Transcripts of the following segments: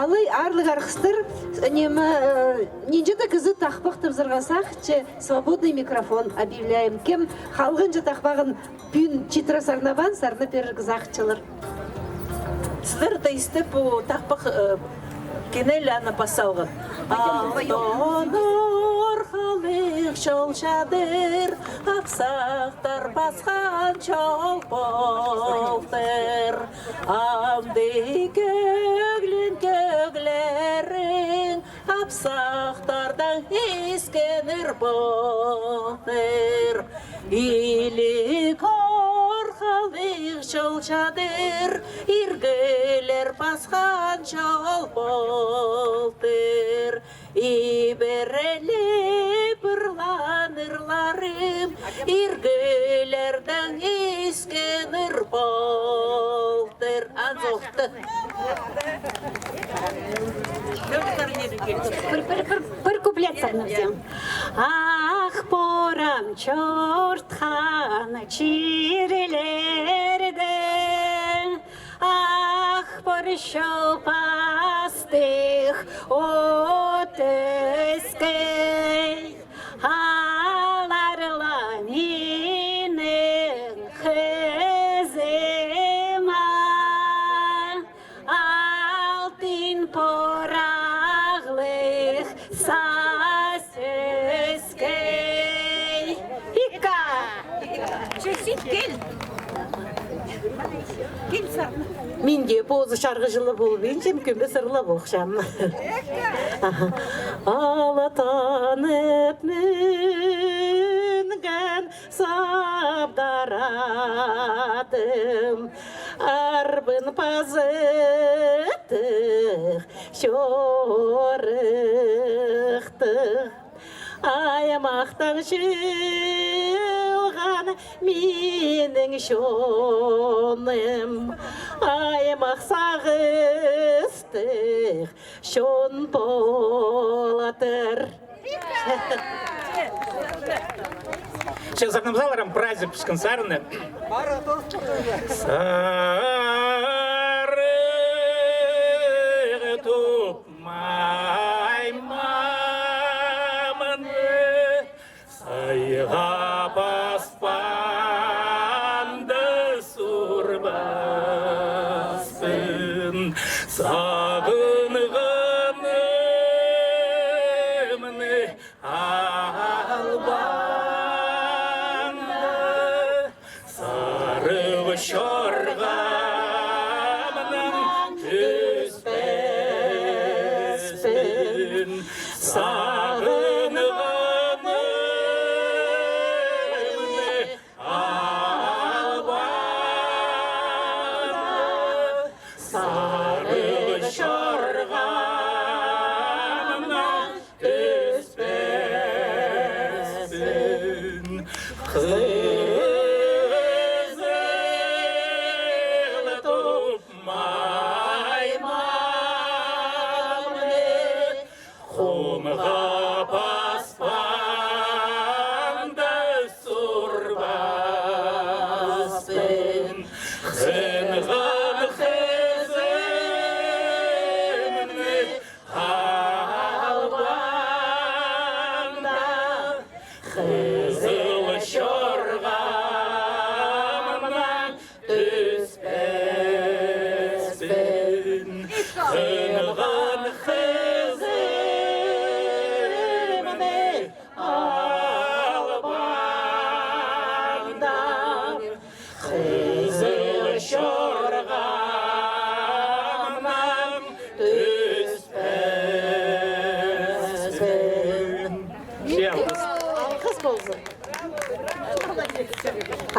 Алай арлы архстыр, нинжета кызы тахпақ тымзырғасақ, свободный микрофон объявляем. Кем халғын жатақпағын пүн читра сарнаван, сарны пергізақчылыр. Сдыр да истеп тахпақ кенелі ана пасалғын. Алтонор халық шолшадыр, ақсақтар басқан чол болдыр. Амды көглерің, ақсақтардан ескенір болдыр. Илі кор халық шолшадыр, иргілер басқан чол болдыр. Иберелі бірланырларым, иргілердің ескенір болдыр. Анзоқты. Бір куплет сарнавсем. Ах, порам чортхан чирелерде, ах, поршо пастых отескей, аларла минен хезема, алтын пораглых сасескей. Ика! Чесит кел. Кел сарны. Менде позы шарғы жылы болып еншем көмбе сырлап оқшам. Алатанып мінген сабдаратым, арбын пазытық, шорықтық. Аямақтан жылған менің шоным, аямақ сағыстық шон болатыр. Сейчас организаторам праздник концертный. Сары тупмай маманы, сайға баспанды сурбаспын, сағынғанымны албанды, сарығы шорғамның түспеспін, сағынғанымны албанды, сарығы шорғамның түспеспін. Қызыл тупмай мамны, құмға баспанды сурбаспын, қынған қызымны албанда, қызыл шорғамнан түспеспін, қынған қызымны албанда, қызыл шорғамнан түспеспін. Қыз болсын.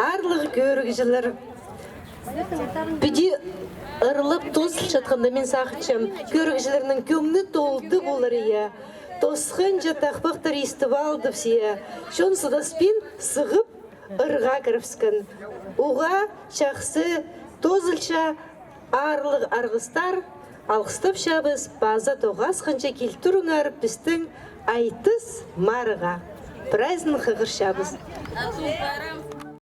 Арлығы көрігіжілер. Бүді ырылып тосыл жатқанда мен сақытшым. Көрігіжілерінің көңні толды болыр ия. Тосқын жатақпақтар естіп алды все. Шон сұдаспен сығып ырға кіріпскін. Оға шақсы тозылша арлық арғыстар алғыстып шабыз база тоғас қанша келтіріңар біздің айтыс марыға. Праздник қығыр шабыз.